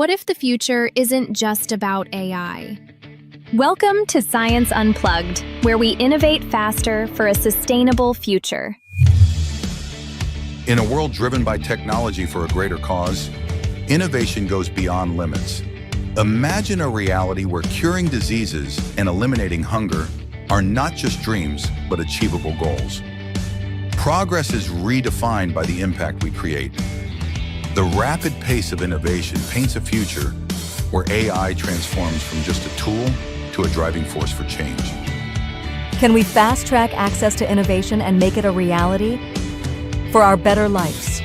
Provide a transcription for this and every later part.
What if the future isn't just about AI? Welcome to Science Unplugged, where we innovate faster for a sustainable future. In a world driven by technology for a greater cause, innovation goes beyond limits. Imagine a reality where curing diseases and eliminating hunger are not just dreams, but achievable goals. Progress is redefined by the impact we create. The rapid pace of innovation paints a future where AI transforms from just a tool to a driving force for change. Can we fast-track access to innovation and make it a reality for our better lives?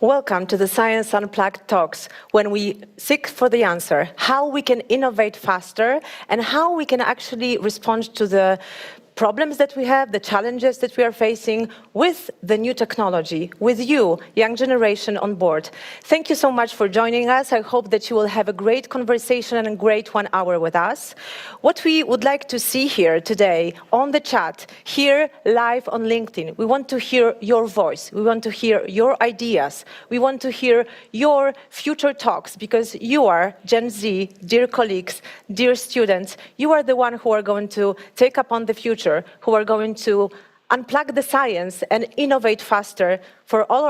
Welcome to the Science Unplugged talks, when we seek for the answer, how we can innovate faster and how we can actually respond to the problems that we have, the challenges that we are facing with the new technology, with you, young generation, on board. Thank you so much for joining us. I hope that you will have a great conversation and a great 1 hour with us. What we would like to see here today on the chat, here live on LinkedIn, we want to hear your voice. We want to hear your ideas. We want to hear your future talks, because you are Gen Z, dear colleagues, dear students. You are the one who are going to take up on the future, who are going to unplug the science and innovate faster for all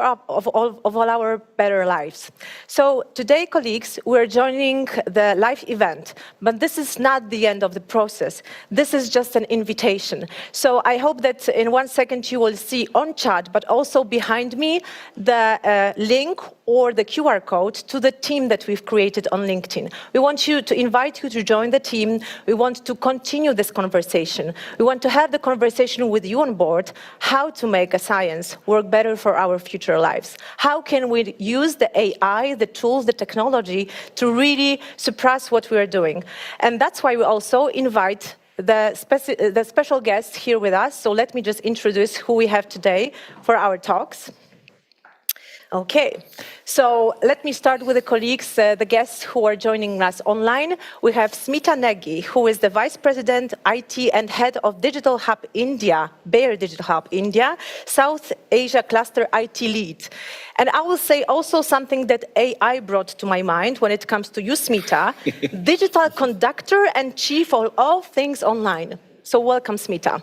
our better lives. So today, colleagues, we're joining the live event, but this is not the end of the process. This is just an invitation. So I hope that in 1 second you will see on chat, but also behind me, the link or the QR code to the team that we've created on LinkedIn. We want you to invite you to join the team. We want to continue this conversation. We want to have the conversation with you on board, how to make a science work better for our future lives. How can we use the AI, the tools, the technology to really surpass what we are doing? And that's why we also invite the special guests here with us. So let me just introduce who we have today for our talks. Okay, so let me start with the colleagues, the guests who are joining us online. We have Smita Negi, who is the Vice President, IT and Head of Digital Hub India, Bayer Digital Hub India, South Asia Cluster IT Lead. And I will say also something that AI brought to my mind when it comes to you, Smita, Digital Conductor and Chief of all things online. So welcome, Smita.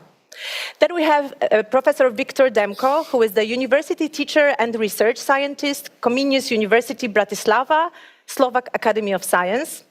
Then we have Professor Victor Demko, who is the university teacher and research scientist, Comenius University Bratislava, Slovak Academy of Science.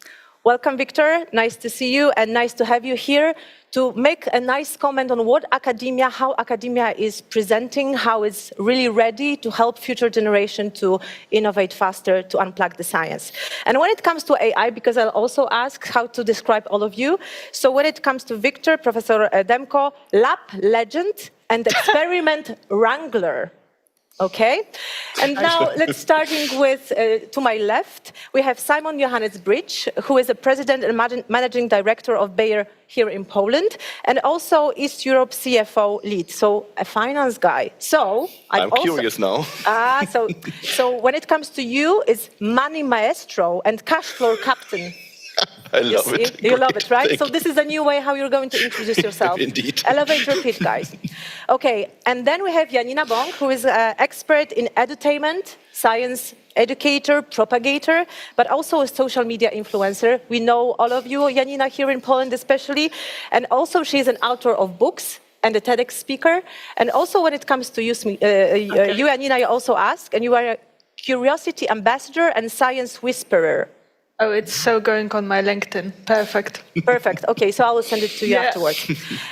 Welcome, Victor. Nice to see you and nice to have you here to make a nice comment on how academia is presenting, how it's really ready to help future generation to innovate faster, to unplug the science. And when it comes to AI, because I'll also ask how to describe all of you, so when it comes to Victor, Professor Demko, lab legend and experiment wrangler. Okay, and now let's starting with, to my left, we have Simon Johannes Bridge, who is the President and Managing Director of Bayer here in Poland, and also East Europe CFO lead, so a finance guy. So I'm curious now. So when it comes to you, it's money maestro and cash flow captain. I love it. You love it, right? So this is a new way how you're going to introduce yourself. Indeed. Elevate, repeat, guys. Okay, and then we have Janina Bong, who is an expert in edutainment, science educator, propagator, but also a social media influencer. We know all of you, Janina, here in Poland especially, and also she's an author of books and a TEDx speaker. And also when it comes to you, you, Janina, you also ask, and you are a curiosity ambassador and science whisperer. Oh, it's so going on my LinkedIn. Perfect. Perfect. Okay, so I will send it to you afterwards.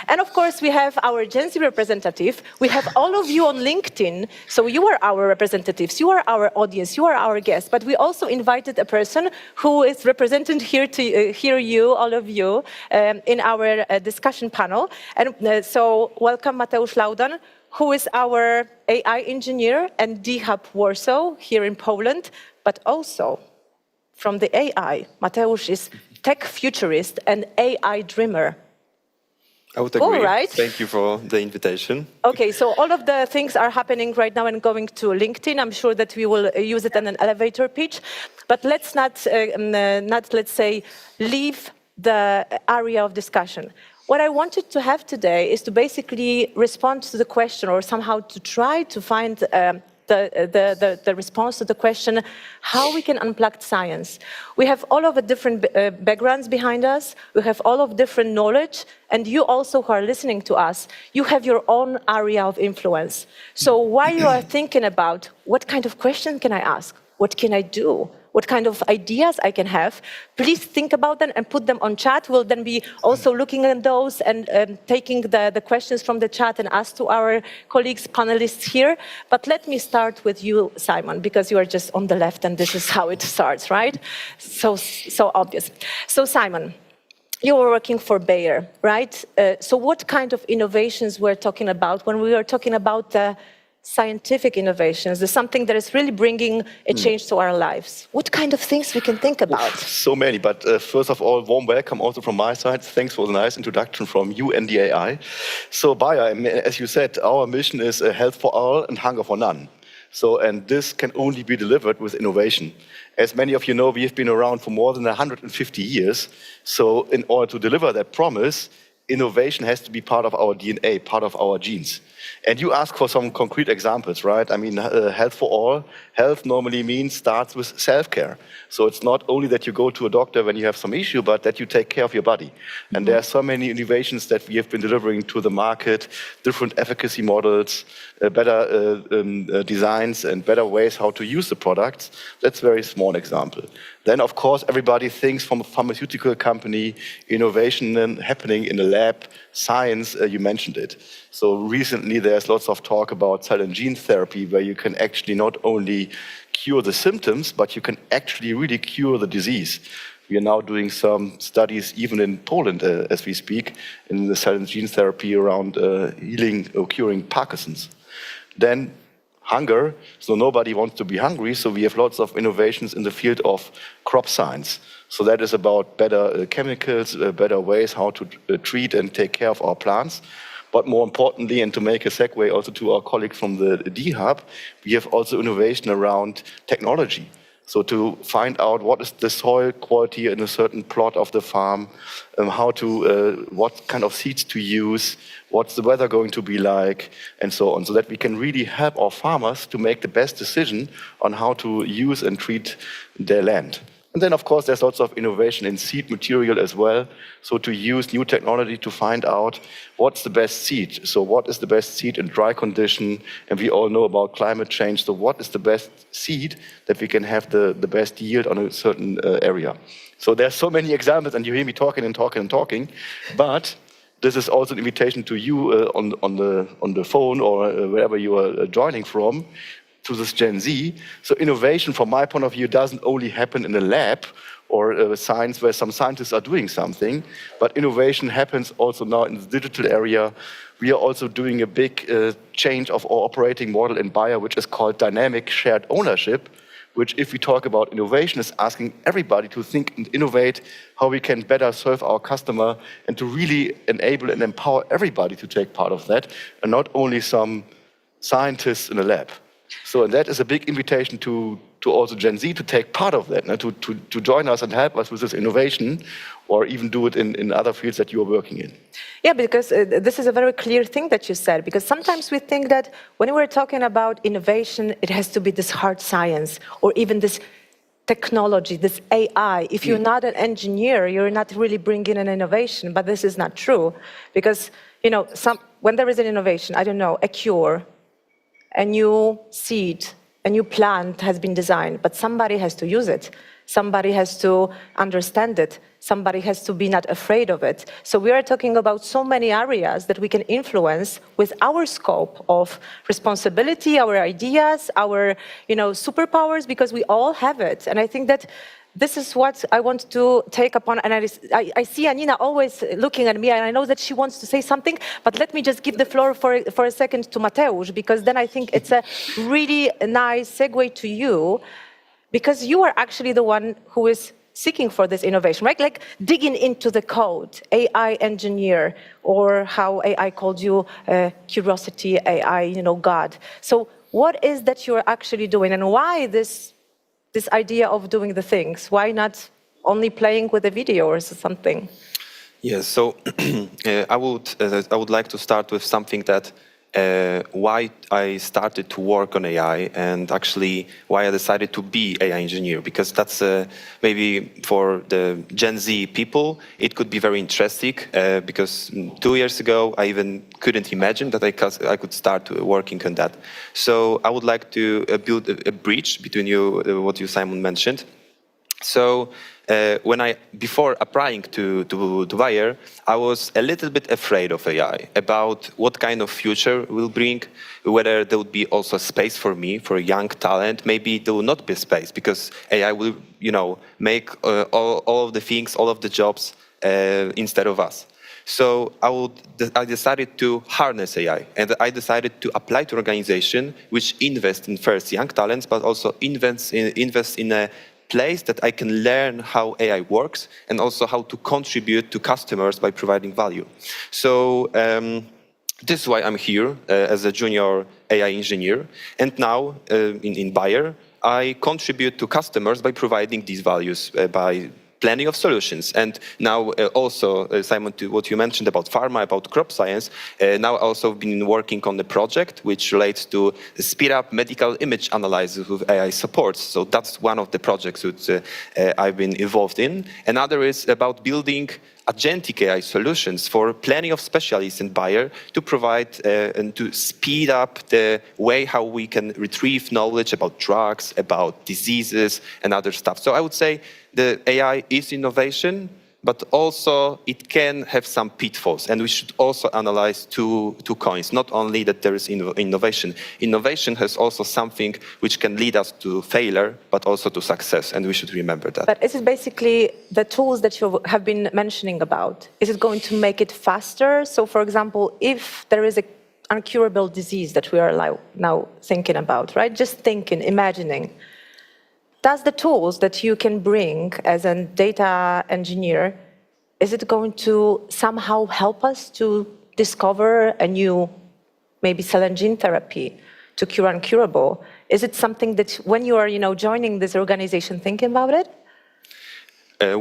And of course, we have our Gen Z representative. We have all of you on LinkedIn. So you are our representatives. You are our audience. You are our guests. But we also invited a person who is represented here to hear you, all of you, in our discussion panel. And so welcome Mateusz Laudan, who is our AI engineer and D-Hub Warsaw here in Poland, but also from the AI, Mateusz is tech futurist and AI dreamer. I would agree. All right. Thank you for the invitation. Okay, so all of the things are happening right now and going to LinkedIn. I'm sure that we will use it in an elevator pitch. But let's not let's say, leave the area of discussion. What I wanted to have today is to basically respond to the question, or somehow to try to find the response to the question, how we can unplug science. We have all of the different backgrounds behind us, we have all of different knowledge, and you also who are listening to us, you have your own area of influence. So while you are thinking about what kind of question can I ask, what can I do, what kind of ideas I can have, please think about them and put them on chat. We'll then be also looking at those and taking the questions from the chat and ask to our colleagues, panelists here. But let me start with you, Simon, because you are just on the left and this is how it starts, right? So obvious. So Simon, you were working for Bayer, right? So what kind of innovations we're talking about when we are talking about scientific innovations? There's something that is really bringing a change to our lives. What kind of things we can think about? So many, but first of all, warm welcome also from my side. Thanks for the nice introduction from you and the AI. So Bayer, as you said, our mission is health for all and hunger for none. So, and this can only be delivered with innovation. As many of you know, we have been around for more than 150 years. So in order to deliver that promise, innovation has to be part of our DNA, part of our genes. And you ask for some concrete examples, right? I mean, health for all. Health normally starts with self-care. So it's not only that you go to a doctor when you have some issue, but that you take care of your body. And there are so many innovations that we have been delivering to the market, different efficacy models, better designs and better ways how to use the products. That's a very small example. Then, of course, everybody thinks from a pharmaceutical company, innovation happening in the lab, science, you mentioned it. So recently there's lots of talk about cell and gene therapy, where you can actually not only cure the symptoms, but you can actually really cure the disease. We are now doing some studies, even in Poland as we speak, in the cell and gene therapy around healing or curing Parkinson's. Then hunger, so nobody wants to be hungry, so we have lots of innovations in the field of crop science. So that is about better chemicals, better ways how to treat and take care of our plants. But more importantly, and to make a segue also to our colleagues from the D-Hub, we have also innovation around technology. So to find out what is the soil quality in a certain plot of the farm, what kind of seeds to use, what's the weather going to be like, and so on, so that we can really help our farmers to make the best decision on how to use and treat their land. And then, of course, there's lots of innovation in seed material as well. So to use new technology to find out what's the best seed. So what is the best seed in dry condition? And we all know about climate change. So what is the best seed that we can have the best yield on a certain area? So there's so many examples, and you hear me talking and talking and talking. But this is also an invitation to you on the phone or wherever you are joining from, to this Gen Z. So innovation, from my point of view, doesn't only happen in a lab or science where some scientists are doing something, but innovation happens also now in the digital area. We are also doing a big change of our operating model in Bayer, which is called dynamic shared ownership, which, if we talk about innovation, is asking everybody to think and innovate how we can better serve our customer and to really enable and empower everybody to take part of that, and not only some scientists in a lab. So, and that is a big invitation to also Gen Z to take part of that, to join us and help us with this innovation, or even do it in other fields that you are working in. Yeah, because this is a very clear thing that you said, because sometimes we think that when we're talking about innovation, it has to be this hard science, or even this technology, this AI. If you're not an engineer, you're not really bringing an innovation, but this is not true. Because, you know, when there is an innovation, I don't know, a cure, a new seed, a new plant has been designed, but somebody has to use it. Somebody has to understand it. Somebody has to be not afraid of it. So we are talking about so many areas that we can influence with our scope of responsibility, our ideas, our, superpowers, because we all have it. And I think that this is what I want to take upon, and I see Anina always looking at me, and I know that she wants to say something, but let me just give the floor for a second to Mateusz, because then I think it's a really nice segue to you, because you are actually the one who is seeking for this innovation, right? Like digging into the code, AI engineer, or how AI called you, curiosity AI, God. So what is that you're actually doing, and why this idea of doing the things? Why not only playing with a video or something? Yes, so I would like to start with something that why I started to work on AI and actually why I decided to be AI engineer, because that's maybe for the Gen Z people it could be very interesting because 2 years ago I even couldn't imagine that I could start working on that. So I would like to build a bridge between what you, Simon, mentioned. So before applying to Bayer, I was a little bit afraid of AI, about what kind of future will bring, whether there would be also space for me, for young talent. Maybe there will not be space because AI will, make all of the things, all of the jobs instead of us. So I decided to harness AI, and I decided to apply to an organization which invests in first young talents, but also invests in a place that I can learn how AI works and also how to contribute to customers by providing value. So this is why I'm here as a junior AI engineer. And now in Bayer, I contribute to customers by providing these values by planning of solutions. And now also, Simon, to what you mentioned about pharma, about crop science, now also been working on the project which relates to speed up medical image analysis with AI supports. So that's one of the projects that I've been involved in. Another is about building agentic AI solutions for plenty of specialists in Bayer to provide and to speed up the way how we can retrieve knowledge about drugs, about diseases and other stuff. So I would say the AI is innovation, but also it can have some pitfalls, and we should also analyze two coins. Not only that there is innovation. Innovation has also something which can lead us to failure, but also to success, and we should remember that. But is it basically the tools that you have been mentioning about? Is it going to make it faster? So, for example, if there is an incurable disease that we are now thinking about, right? Just thinking, imagining. Does the tools that you can bring as a data engineer, is it going to somehow help us to discover a new, maybe cell and gene therapy to cure uncurable? Is it something that when you are, joining this organization, thinking about it?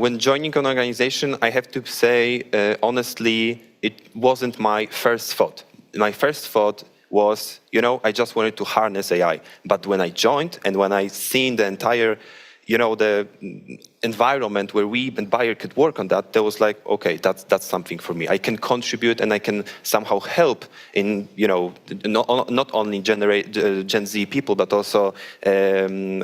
When joining an organization, I have to say, honestly, it wasn't my first thought. My first thought was, I just wanted to harness AI. But when I joined and when I seen the entire, the environment where we and Bayer could work on that, there was like, okay, that's something for me. I can contribute and I can somehow help in, not only generate Gen Z people, but also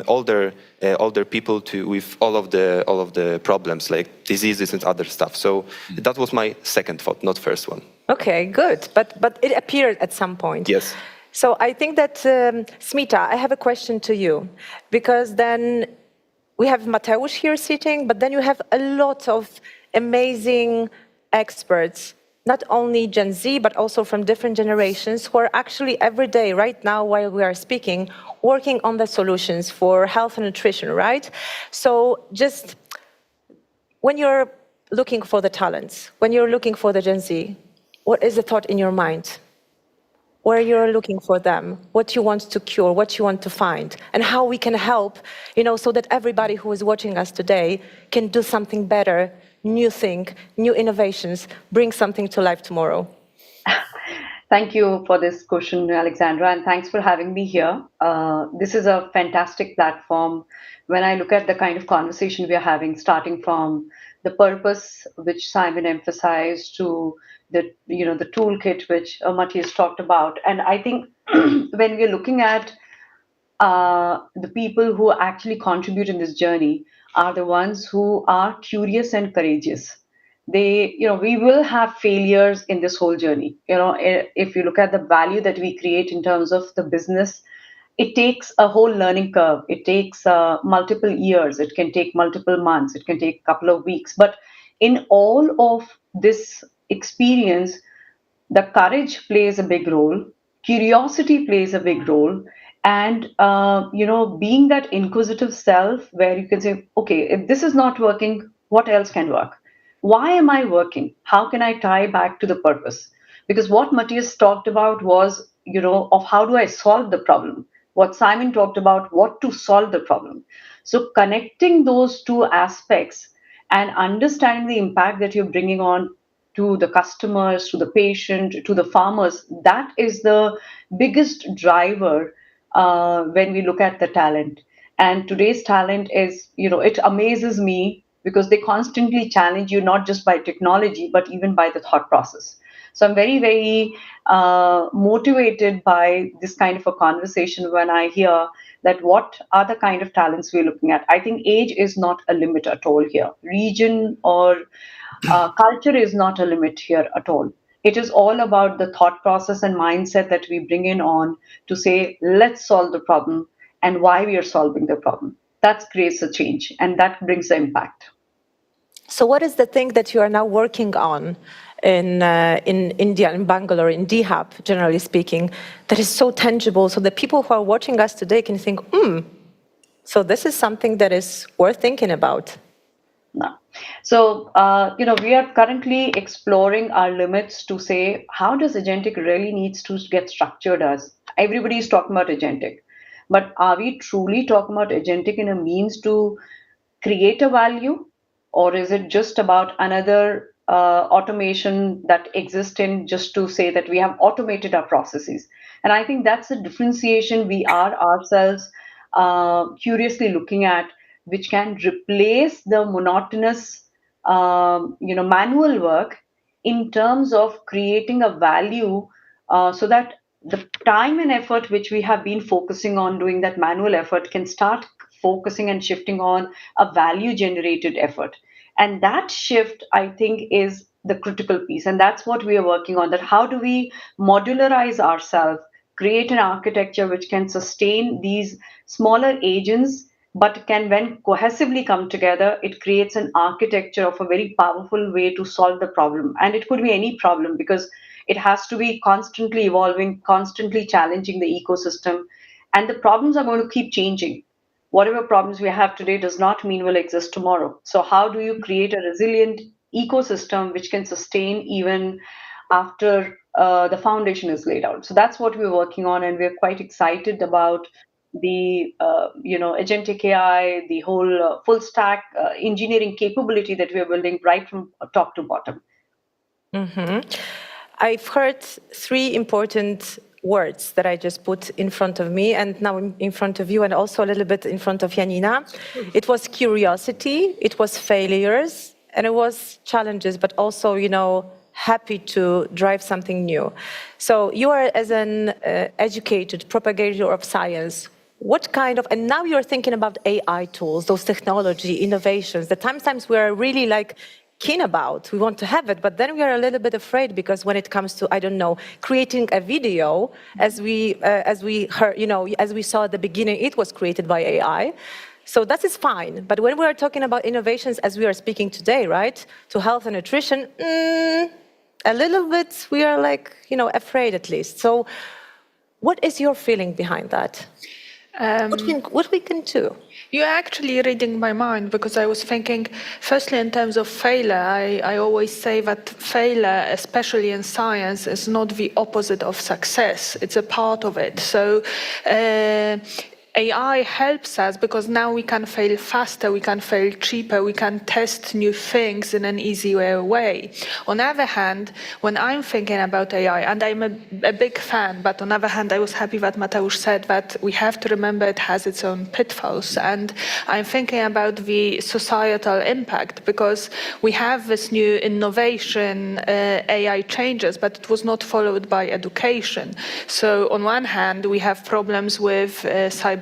older people with all of the problems like diseases and other stuff. So that was my second thought, not first one. Okay, good. But it appeared at some point. Yes. So I think that, Smita, I have a question to you, because then we have Mateusz here sitting, but then you have a lot of amazing experts, not only Gen Z, but also from different generations, who are actually every day, right now, while we are speaking, working on the solutions for health and nutrition, right? So just when you're looking for the talents, when you're looking for the Gen Z, what is the thought in your mind? Where you're looking for them, what you want to cure, what you want to find, and how we can help, so that everybody who is watching us today can do something better, new thing, new innovations, bring something to life tomorrow. Thank you for this question, Alexandra, and thanks for having me here. This is a fantastic platform. When I look at the kind of conversation we are having, starting from the purpose which Simon emphasized to the toolkit which Matthias talked about, and I think when we're looking at the people who actually contribute in this journey are the ones who are curious and courageous. We will have failures in this whole journey. If you look at the value that we create in terms of the business, it takes a whole learning curve. It takes multiple years. It can take multiple months. It can take a couple of weeks. But in all of this experience, the courage plays a big role. Curiosity plays a big role. And being that inquisitive self where you can say, okay, if this is not working, what else can work? Why am I working? How can I tie back to the purpose? Because what Matthias talked about was, of how do I solve the problem? What Simon talked about, what to solve the problem. So connecting those two aspects and understanding the impact that you're bringing on to the customers, to the patient, to the farmers, that is the biggest driver when we look at the talent. And today's talent is, it amazes me because they constantly challenge you, not just by technology, but even by the thought process. So I'm very, very motivated by this kind of a conversation when I hear that what are the kind of talents we're looking at. I think age is not a limit at all here. Region or culture is not a limit here at all. It is all about the thought process and mindset that we bring in on to say, let's solve the problem and why we are solving the problem. That creates a change and that brings the impact. So what is the thing that you are now working on in India, in Bangalore, in DHub, generally speaking, that is so tangible so that people who are watching us today can think, so this is something that is worth thinking about? No. So, we are currently exploring our limits to say, how does agentic really needs to get structured as? Everybody is talking about agentic, but are we truly talking about agentic in a means to create a value? Or is it just about another automation that exists in just to say that we have automated our processes? And I think that's a differentiation we are ourselves curiously looking at, which can replace the monotonous, manual work in terms of creating a value so that the time and effort which we have been focusing on doing that manual effort can start focusing and shifting on a value generated effort. And that shift, I think, is the critical piece. And that's what we are working on, that how do we modularize ourselves, create an architecture which can sustain these smaller agents, but can when cohesively come together, it creates an architecture of a very powerful way to solve the problem. And it could be any problem because it has to be constantly evolving, constantly challenging the ecosystem. And the problems are going to keep changing. Whatever problems we have today does not mean will exist tomorrow. So how do you create a resilient ecosystem which can sustain even after the foundation is laid out? So that's what we're working on, and we're quite excited about the agentic AI, the whole full stack engineering capability that we're building right from top to bottom. I've heard three important words that I just put in front of me and now in front of you and also a little bit in front of Janina. It was curiosity, it was failures, and it was challenges, but also, happy to drive something new. So you are, as an educated propagator of science, what kind of, and now you're thinking about AI tools, those technology innovations that sometimes we're really keen about, we want to have it, but then we are a little bit afraid because when it comes to, creating a video, as we heard, as we saw at the beginning, it was created by AI. So that is fine. But when we are talking about innovations, as we are speaking today, right, to health and nutrition, a little bit, we are afraid at least. So what is your feeling behind that? What we can do? You're actually reading my mind because I was thinking, firstly, in terms of failure, I always say that failure, especially in science, is not the opposite of success. It's a part of it. So AI helps us because now we can fail faster, we can fail cheaper, we can test new things in an easier way. On the other hand, when I'm thinking about AI, and I'm a big fan, but on the other hand, I was happy that Mateusz said that we have to remember it has its own pitfalls. And I'm thinking about the societal impact because we have this new innovation, AI changes, but it was not followed by education. So on one hand, we have problems with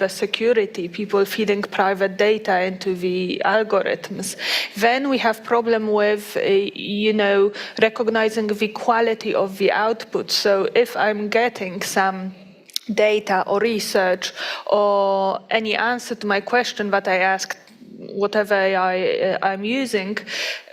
cybersecurity, people feeding private data into the algorithms. Then we have problem with, recognizing the quality of the output. So if I'm getting some data or research or any answer to my question that I asked whatever AI I'm using,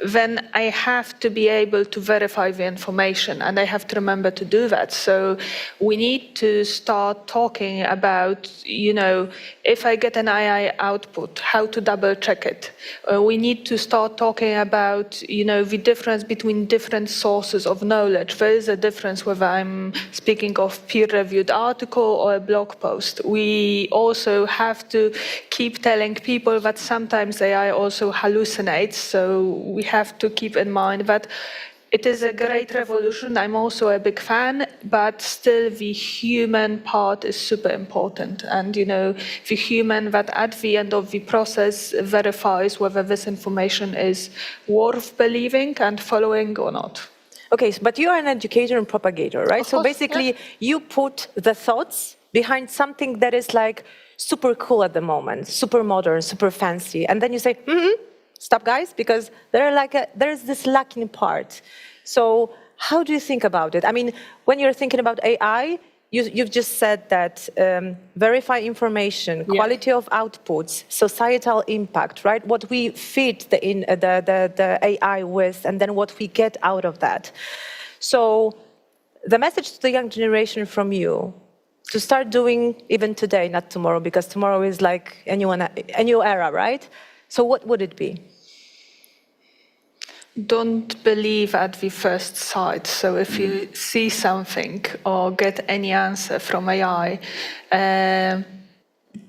then I have to be able to verify the information, and I have to remember to do that. So we need to start talking about, if I get an AI output, how to double check it. We need to start talking about, the difference between different sources of knowledge. There is a difference whether I'm speaking of peer-reviewed article or a blog post. We also have to keep telling people that sometimes AI also hallucinates, so we have to keep in mind that it is a great revolution. I'm also a big fan, but still the human part is super important. And, the human that at the end of the process verifies whether this information is worth believing and following or not. Okay, but you are an educator and propagator, right? Of So course, basically, yeah. you put the thoughts behind something that is like super cool at the moment, super modern, super fancy. And then you say, stop, guys, because there is this lacking part. So how do you think about it? I mean, when you're thinking about AI, you've just said that verify information, quality of outputs, societal impact, right? What we feed the AI with, and then what we get out of that. So the message to the young generation from you, to start doing even today, not tomorrow, because tomorrow is like a new era, right? So what would it be? Don't believe at the first sight. So if you see something or get any answer from AI,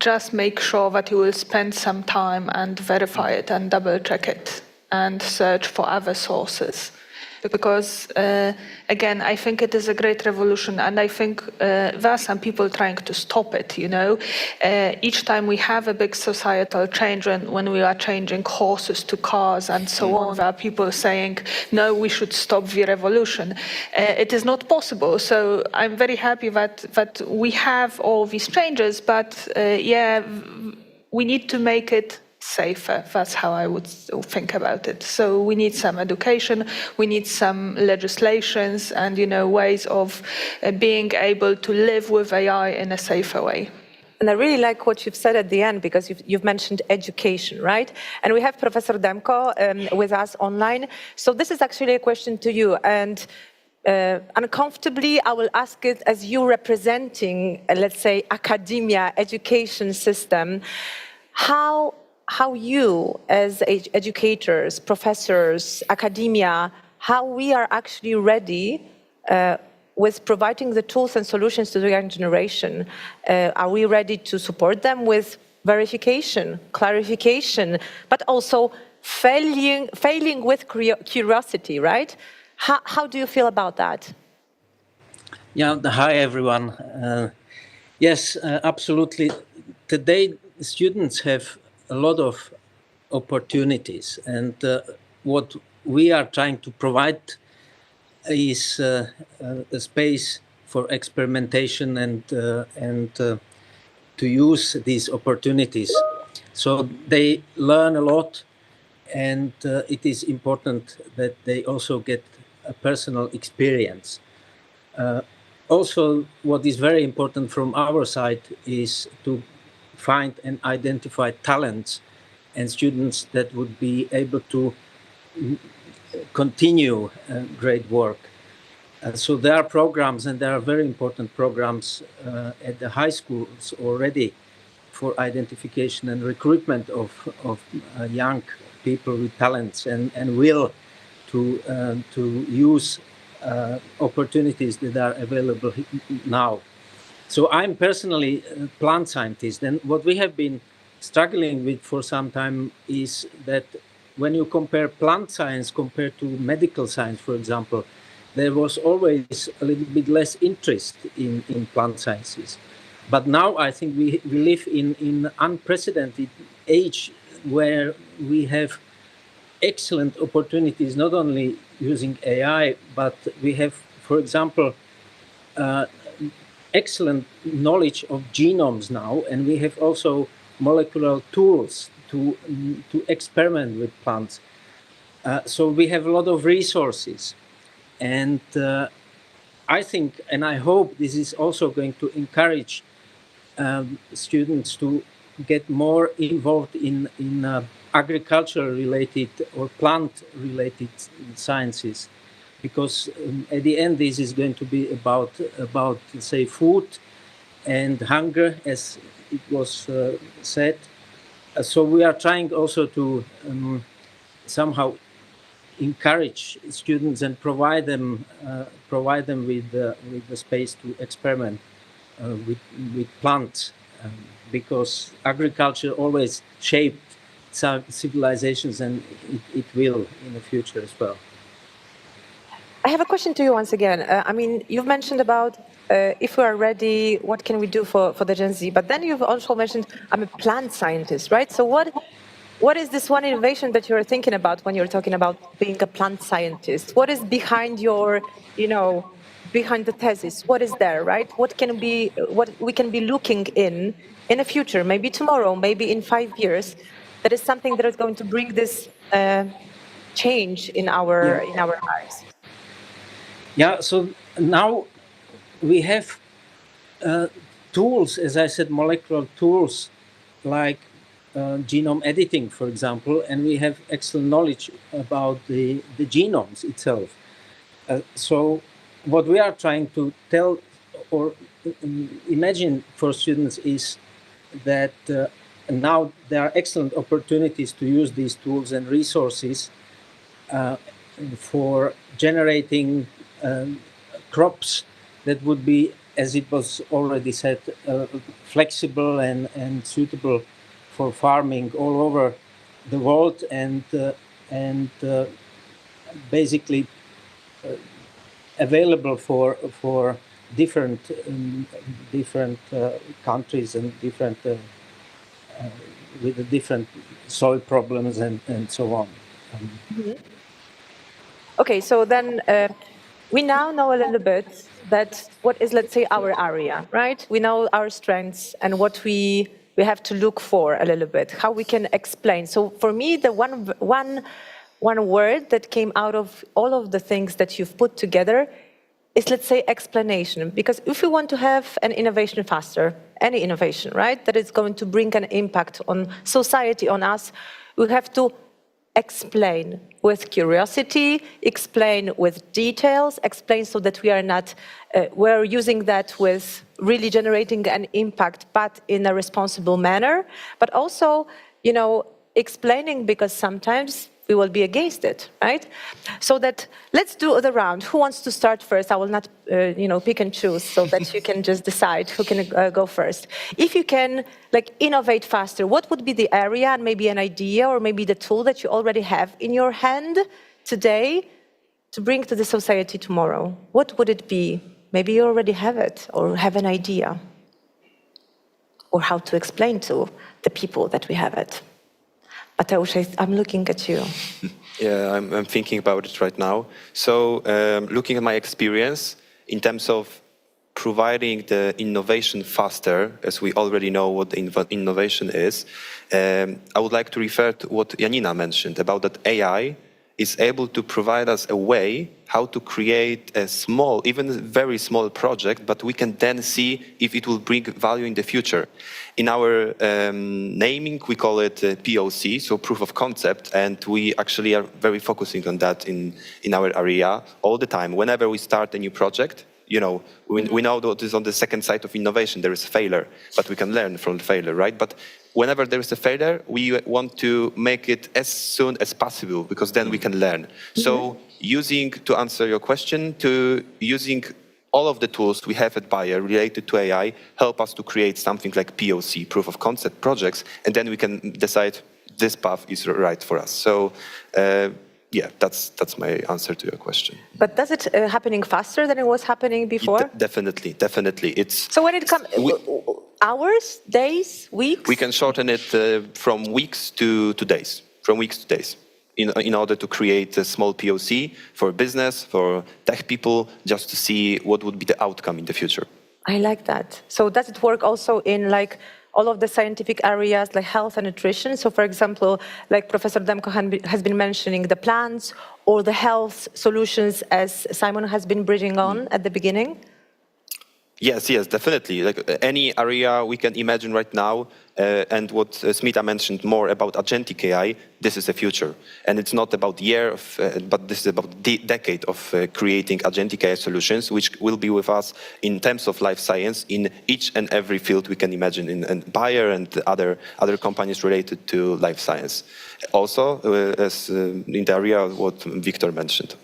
just make sure that you will spend some time and verify it and double check it and search for other sources. Because, again, I think it is a great revolution, and I think there are some people trying to stop it, Each time we have a big societal change, when we are changing horses to cars and so on, there are people saying, no, we should stop the revolution. It is not possible. So I'm very happy that we have all these changes, but we need to make it safer. That's how I would think about it. So we need some education, we need some legislations and, ways of being able to live with AI in a safer way. And I really like what you've said at the end, because you've mentioned education, right? And we have Professor Demko with us online. So this is actually a question to you. And uncomfortably, I will ask it as you representing, let's say, academia, education system. How you, as educators, professors, academia, how we are actually ready with providing the tools and solutions to the young generation. Are we ready to support them with verification, clarification, but also failing with curiosity, right? How do you feel about that? Yeah, hi everyone. Yes, absolutely. Today, students have a lot of opportunities, and what we are trying to provide is a space for experimentation and to use these opportunities. So they learn a lot, and it is important that they also get a personal experience. Also, what is very important from our side is to find and identify talents and students that would be able to continue great work. So there are programs, and there are very important programs at the high schools already for identification and recruitment of young people with talents and will to use opportunities that are available now. So I'm personally a plant scientist, and what we have been struggling with for some time is that when you compare plant science compared to medical science, for example, there was always a little bit less interest in plant sciences. But now I think we live in an unprecedented age where we have excellent opportunities, not only using AI, but we have, for example, excellent knowledge of genomes now, and we have also molecular tools to experiment with plants. So we have a lot of resources, and I think, and I hope this is also going to encourage students to get more involved in agriculture-related or plant-related sciences, because at the end this is going to be about say food and hunger, as it was said. So we are trying also to somehow encourage students and provide them with the space to experiment with plants, because agriculture always shaped some civilizations, and it will in the future as well. I have a question to you once again. I mean, you've mentioned about if we are ready, what can we do for the Gen Z? But then you've also mentioned I'm a plant scientist, right? So what is this one innovation that you're thinking about when you're talking about being a plant scientist? What is behind your, behind the thesis? What is there, right? What we can be looking in the future, maybe tomorrow, maybe in 5 years, that is something that is going to bring this change in our lives. Yeah, so now we have tools, as I said, molecular tools like genome editing, for example, and we have excellent knowledge about the genomes itself. So what we are trying to tell or imagine for students is that now there are excellent opportunities to use these tools and resources for generating crops that would be, as it was already said, flexible and suitable for farming all over the world, and basically available for different countries and different with the different soil problems and so on. Okay, so then we now know a little bit that what is, let's say, our area, right? We know our strengths and what we have to look for a little bit, how we can explain. So for me, the one word that came out of all of the things that you've put together is, let's say, explanation. Because if we want to have an innovation faster, any innovation, right, that is going to bring an impact on society, on us, we have to explain with curiosity, explain with details, explain so that we are not, we're using that with really generating an impact, but in a responsible manner, but also, explaining because sometimes we will be against it, right? So that, let's do the round. Who wants to start first? I will not, pick and choose so that you can just decide who can go first. If you can, innovate faster, what would be the area and maybe an idea or maybe the tool that you already have in your hand today to bring to the society tomorrow? What would it be? Maybe you already have it or have an idea or how to explain to the people that we have it. Mateusz, I'm looking at you. Yeah, I'm thinking about it right now. So looking at my experience in terms of providing the innovation faster, as we already know what innovation is, I would like to refer to what Janina mentioned about that AI is able to provide us a way how to create a small, even very small project, but we can then see if it will bring value in the future. In our naming, we call it POC, so proof of concept, and we actually are very focusing on that in our area all the time. Whenever we start a new project, we know that is on the second side of innovation, there is failure, but we can learn from the failure, right? But whenever there is a failure, we want to make it as soon as possible because then we can learn. So to answer your question, using all of the tools we have at Bayer related to AI help us to create something like POC, proof of concept projects, and then we can decide this path is right for us. So yeah, that's my answer to your question. But does it happening faster than it was happening before? Definitely. So when it comes hours, days, weeks? We can shorten it from weeks to days. In order to create a small POC for business, for tech people, just to see what would be the outcome in the future. I like that. So does it work also in all of the scientific areas like health and nutrition? So for example, like Professor Demko has been mentioning the plants or the health solutions as Simon has been bridging on at the beginning? Yes, yes, definitely. Like any area we can imagine right now, and what Smita mentioned more about agentic AI, this is the future. And it's not about year, but this is about decade of creating agentic AI solutions, which will be with us in terms of life science in each and every field we can imagine in Bayer and other companies related to life science. Also, as in the area what Victor mentioned.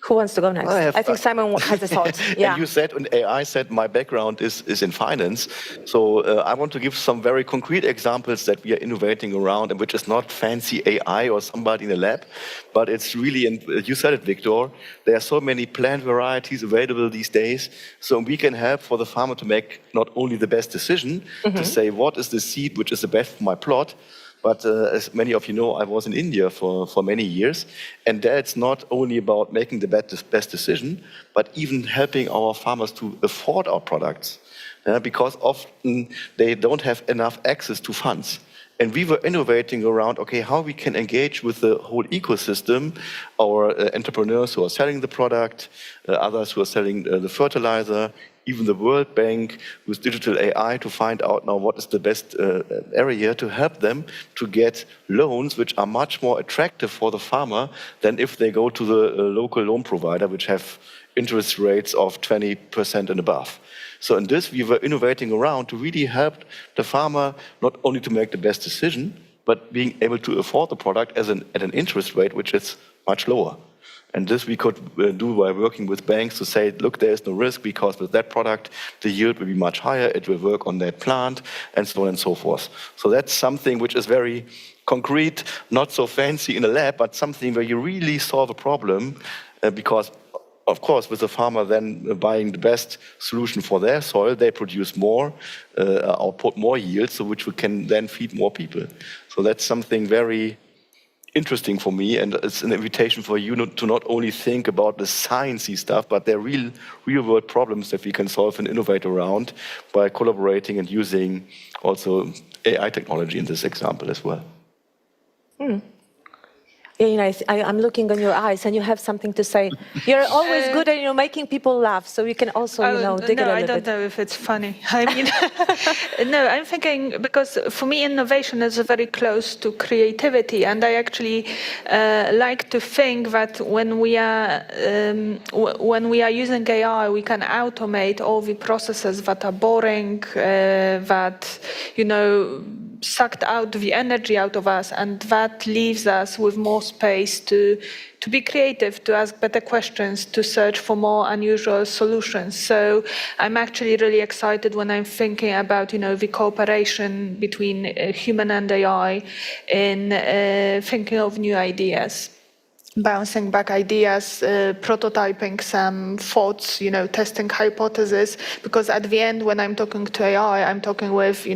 Who wants to go next? I think Simon has a thought. Yeah. And you said, and AI said, my background is in finance. So I want to give some very concrete examples that we are innovating around, and which is not fancy AI or somebody in a lab, but it's really, and you said it, Victor, there are so many plant varieties available these days. So we can help for the farmer to make not only the best decision, to say what is the seed which is the best for my plot, but as many of you know, I was in India for many years. And there it's not only about making the best decision, but even helping our farmers to afford our products. Because often they don't have enough access to funds. And we were innovating around, okay, how we can engage with the whole ecosystem, our entrepreneurs who are selling the product, others who are selling the fertilizer, even the World Bank with digital AI to find out now what is the best area to help them to get loans which are much more attractive for the farmer than if they go to the local loan provider, which have interest rates of 20% and above. So in this, we were innovating around to really help the farmer not only to make the best decision, but being able to afford the product at an interest rate which is much lower. And this we could do by working with banks to say, look, there is no risk because with that product, the yield will be much higher, it will work on that plant, and so on and so forth. So that's something which is very concrete, not so fancy in a lab, but something where you really solve a problem because of course, with the farmer then buying the best solution for their soil, they produce more, output more yield, so which we can then feed more people. So that's something very interesting for me, and it's an invitation for you to not only think about the sciencey stuff, but there are real-world problems that we can solve and innovate around by collaborating and using also AI technology in this example as well. Yeah, you know, I'm looking on your eyes, and you have something to say. You're always good at making people laugh, so you can also dig a little bit. No, I don't know if it's funny. I mean, no, I'm thinking because for me innovation is very close to creativity, and I actually like to think that when we are using AI, we can automate all the processes that are boring, that sucked out the energy out of us, and that leaves us with more space to be creative, to ask better questions, to search for more unusual solutions. So I'm actually really excited when I'm thinking about the cooperation between human and AI in thinking of new ideas. Bouncing back ideas, prototyping some thoughts, testing hypotheses, because at the end when I'm talking to AI, I'm talking with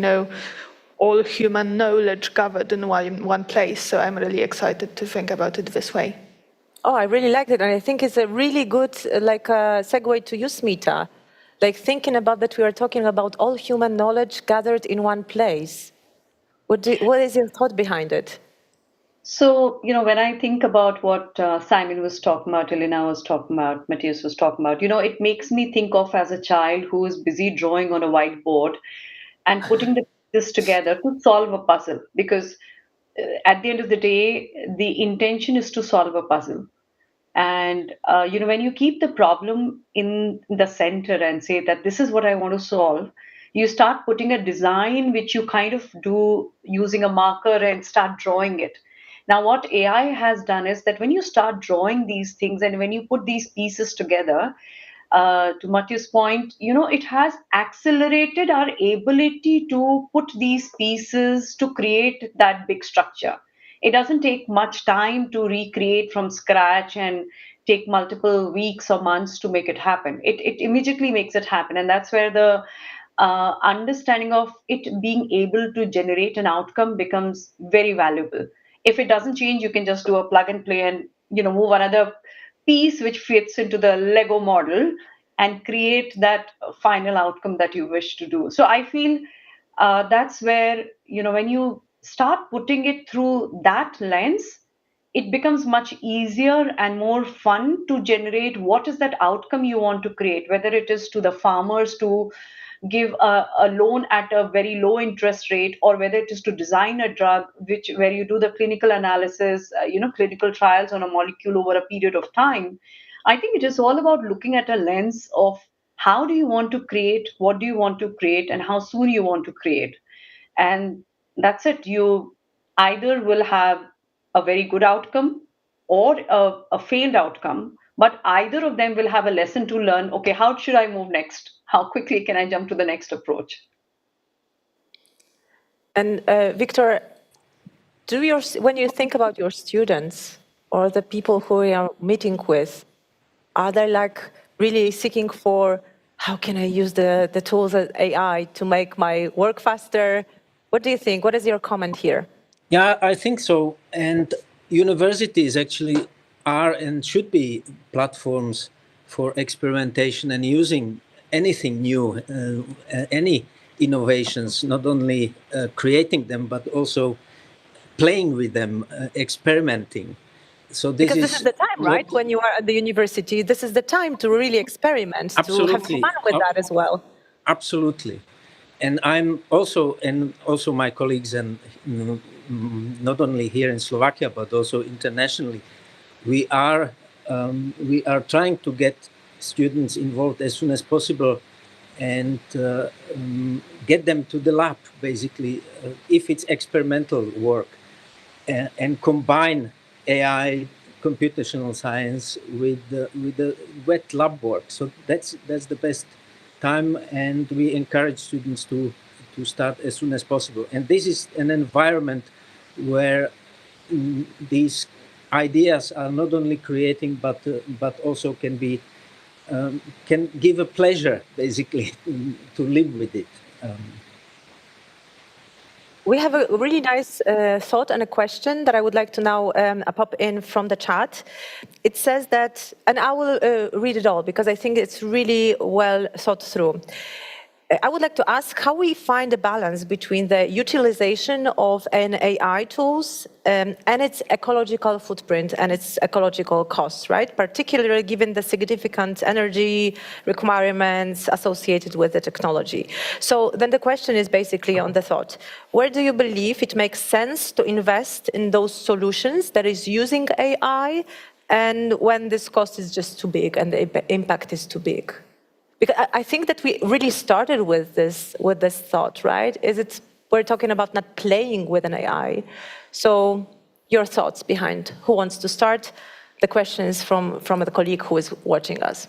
all human knowledge gathered in one place. So I'm really excited to think about it this way. Oh, I really liked it. And I think it's a really good segue to you, Smita. Like thinking about that we are talking about all human knowledge gathered in one place. What is your thought behind it? So, when I think about what Simon was talking about, Elena was talking about, Matthias was talking about, it makes me think of as a child who is busy drawing on a whiteboard and putting this together to solve a puzzle, because at the end of the day, the intention is to solve a puzzle. And when you keep the problem in the center and say that this is what I want to solve, you start putting a design which you kind of do using a marker and start drawing it. Now what AI has done is that when you start drawing these things and when you put these pieces together, to Matthias' point, it has accelerated our ability to put these pieces to create that big structure. It doesn't take much time to recreate from scratch and take multiple weeks or months to make it happen. It immediately makes it happen. And that's where the understanding of it being able to generate an outcome becomes very valuable. If it doesn't change, you can just do a plug and play and move another piece which fits into the Lego model and create that final outcome that you wish to do. So I feel that's where, when you start putting it through that lens, it becomes much easier and more fun to generate what is that outcome you want to create, whether it is to the farmers to give a loan at a very low interest rate, or whether it is to design a drug where you do the clinical analysis, clinical trials on a molecule over a period of time. I think it is all about looking at a lens of how do you want to create, what do you want to create, and how soon you want to create. And that's it. You either will have a very good outcome or a failed outcome, but either of them will have a lesson to learn. Okay, how should I move next? How quickly can I jump to the next approach? And Victor, when you think about your students or the people who you are meeting with, are they like really seeking for how can I use the tools of AI to make my work faster? What do you think? What is your comment here? Yeah, I think so. And universities actually are and should be platforms for experimentation and using anything new, any innovations, not only creating them, but also playing with them, experimenting. So because this is the time, right? When you are at the university, this is the time to really experiment, to have fun with that as well. Absolutely. And I'm also, my colleagues, and not only here in Slovakia, but also internationally, we are trying to get students involved as soon as possible and get them to the lab, basically, if it's experimental work, and combine AI, computational science with the wet lab work. So that's the best time, and we encourage students to start as soon as possible. And this is an environment where these ideas are not only creating, but also can give a pleasure, basically, to live with it. We have a really nice thought and a question that I would like to now pop in from the chat. It says that, and I will read it all because I think it's really well thought through. I would like to ask how we find a balance between the utilization of an AI tools and its ecological footprint and its ecological costs, right? Particularly given the significant energy requirements associated with the technology. So then the question is basically on the thought, where do you believe it makes sense to invest in those solutions that is using AI, and when this cost is just too big and the impact is too big? Because I think that we really started with this thought, right? We're talking about not playing with an AI. So your thoughts behind who wants to start? The question is from a colleague who is watching us.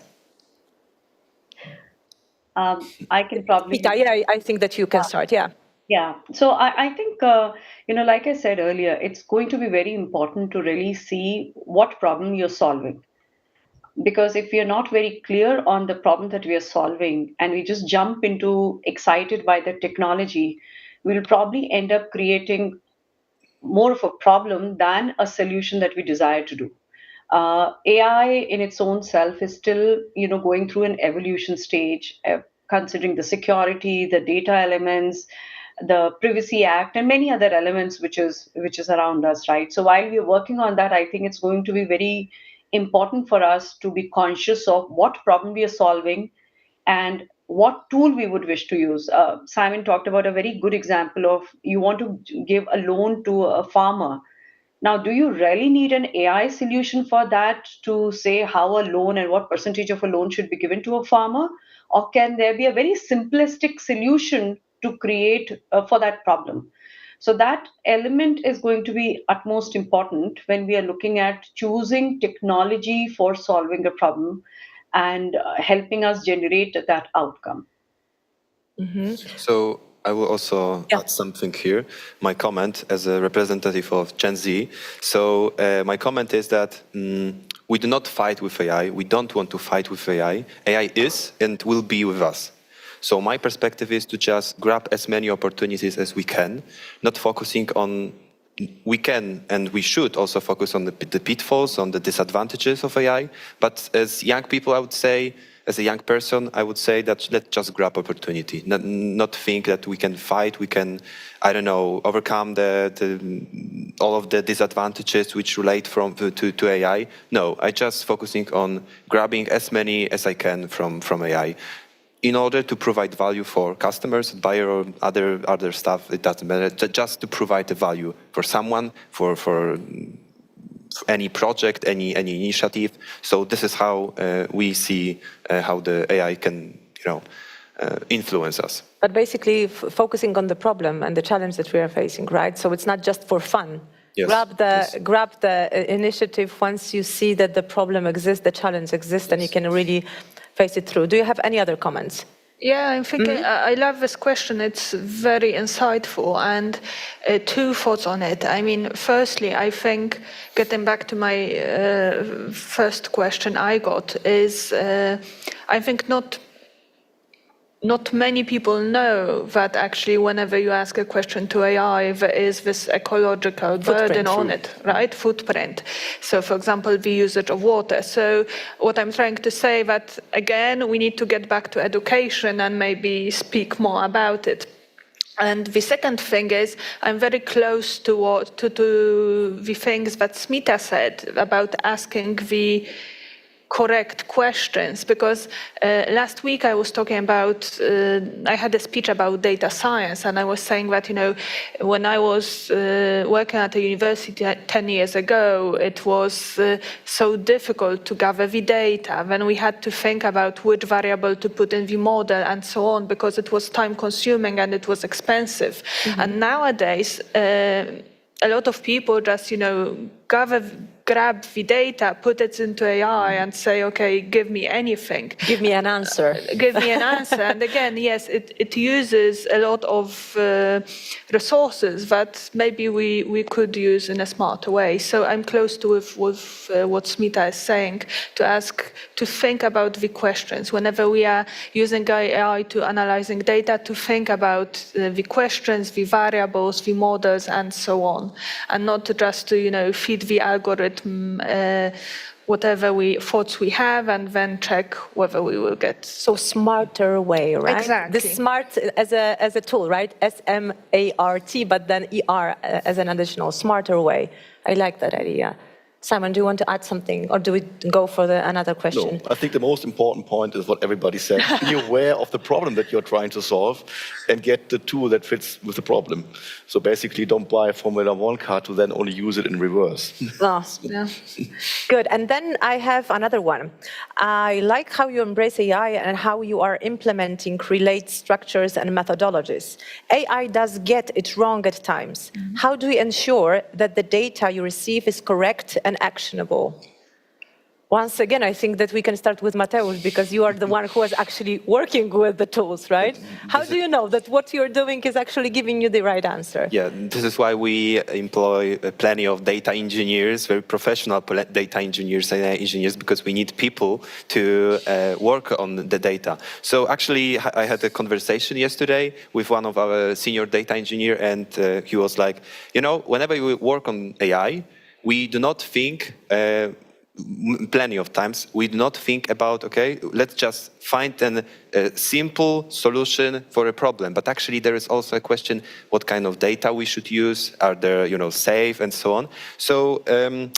I can probably... Yeah, I think that you can start, yeah. Yeah, so I think, like I said earlier, it's going to be very important to really see what problem you're solving. Because if we are not very clear on the problem that we are solving and we just jump into excited by the technology, we'll probably end up creating more of a problem than a solution that we desire to do. AI in its own self is still, going through an evolution stage, considering the security, the data elements, the Privacy Act, and many other elements which is around us, right? So while we are working on that, I think it's going to be very important for us to be conscious of what problem we are solving and what tool we would wish to use. Simon talked about a very good example of you want to give a loan to a farmer. Now, do you really need an AI solution for that to say how a loan and what percentage of a loan should be given to a farmer? Or can there be a very simplistic solution to create for that problem? So that element is going to be utmost important when we are looking at choosing technology for solving a problem and helping us generate that outcome. Mm-hmm. So I will also add something here, my comment as a representative of Gen Z. So my comment is that we do not fight with AI. We don't want to fight with AI. AI is and will be with us. So my perspective is to just grab as many opportunities as we can, not focusing on, we can and we should also focus on the pitfalls, on the disadvantages of AI. But as young people, I would say, as a young person, I would say that let's just grab opportunity, not think that we can fight, we can, I don't know, overcome all of the disadvantages which relate to AI. No, I just focusing on grabbing as many as I can from AI, in order to provide value for customers, buyer, or other stuff. It doesn't matter. Just to provide the value for someone, for any project, any initiative. So this is how we see how the AI can, influence us. But basically, focusing on the problem and the challenge that we are facing, right? So it's not just for fun. Yes. Grab the initiative once you see that the problem exists, the challenge exists, and you can really face it through. Do you have any other comments? Yeah, I'm thinking, I love this question. It's very insightful, and two thoughts on it. I mean, firstly, I think, getting back to my first question I got, is I think not many people know that actually whenever you ask a question to AI, there is this ecological burden on it, right? Footprint. So for example, the usage of water. So what I'm trying to say that, again, we need to get back to education and maybe speak more about it. And the second thing is, I'm very close to the things that Smita said about asking the correct questions, because last week I was talking about, I had a speech about data science, and I was saying that, when I was working at a university 10 years ago, it was so difficult to gather the data. Then we had to think about which variable to put in the model and so on, because it was time consuming and it was expensive. And nowadays, a lot of people just, grab the data, put it into AI and say, okay, give me anything. Give me an answer. Give me an answer. And again, yes, it uses a lot of resources that maybe we could use in a smarter way. So I'm close to with what Smita is saying, to think about the questions. Whenever we are using AI to analyzing data, to think about the questions, the variables, the models, and so on. And not just to, feed the algorithm whatever thoughts we have, and then check whether we will get. So smarter way, right? Exactly. The smart as a tool, right? S-M-A-R-T, but then E-R as an additional smarter way. I like that idea. Simon, do you want to add something, or do we go for another question? No, I think the most important point is what everybody said. Be aware of the problem that you're trying to solve and get the tool that fits with the problem. So basically, don't buy a Formula One car to then only use it in reverse. Yeah. Good. And then I have another one. I like how you embrace AI and how you are implementing relate structures and methodologies. AI does get it wrong at times. How do we ensure that the data you receive is correct and actionable? Once again, I think that we can start with Mateusz, because you are the one who is actually working with the tools, right? How do you know that what you're doing is actually giving you the right answer? Yeah, this is why we employ plenty of data engineers, very professional data engineers and engineers, because we need people to work on the data. So actually, I had a conversation yesterday with one of our senior data engineer, and he was like, whenever we work on AI, we do not think, plenty of times, we do not think about, okay, let's just find a simple solution for a problem. But actually, there is also a question, what kind of data we should use? Are there, safe and so on? So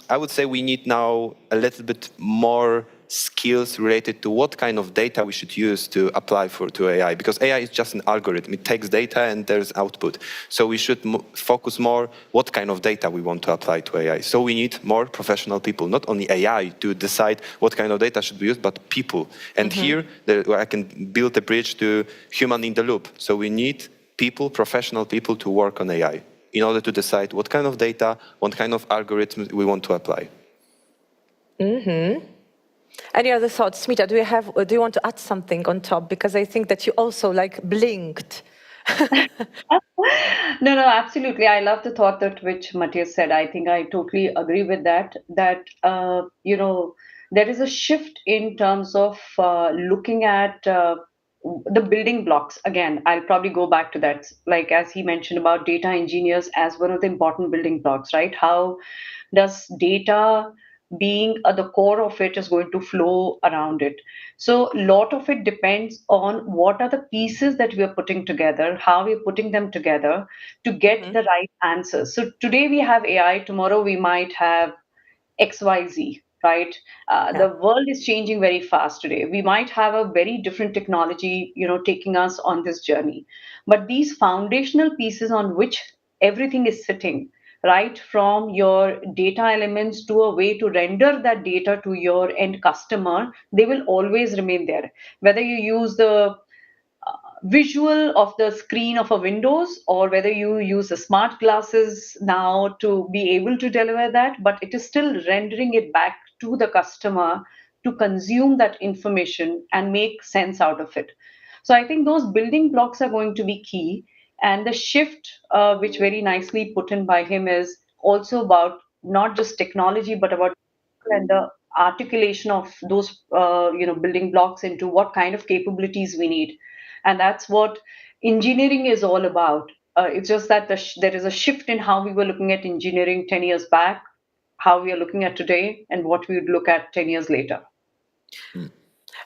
I would say we need now a little bit more skills related to what kind of data we should use to apply to AI, because AI is just an algorithm. It takes data and there's output. So we should focus more what kind of data we want to apply to AI. So we need more professional people, not only AI to decide what kind of data should be used, but people. And here I can build a bridge to human in the loop. So we need people, professional people, to work on AI in order to decide what kind of data, what kind of algorithms we want to apply. Any other thoughts? Smita, do you want to add something on top? Because I think that you also blinked. No, absolutely. I love the thought which Matthias said. I think I totally agree with that, there is a shift in terms of looking at the building blocks. Again, I'll probably go back to that. Like, as he mentioned about data engineers as one of the important building blocks, right? How does data being the core of it is going to flow around it. So a lot of it depends on what are the pieces that we are putting together, how we're putting them together to get the right answers. So today we have AI, tomorrow we might have XYZ, right? The world is changing very fast today. We might have a very different technology, taking us on this journey. But these foundational pieces on which everything is sitting, right from your data elements to a way to render that data to your end customer, they will always remain there. Whether you use the visual of the screen of a windows or whether you use the smart glasses now to be able to deliver that, but it is still rendering it back to the customer to consume that information and make sense out of it. So I think those building blocks are going to be key. And the shift, which very nicely put in by him, is also about not just technology but about and the articulation of those building blocks into what kind of capabilities we need. And that's what engineering is all about. It's just that there is a shift in how we were looking at engineering 10 years back, how we are looking at today, and what we would look at 10 years later.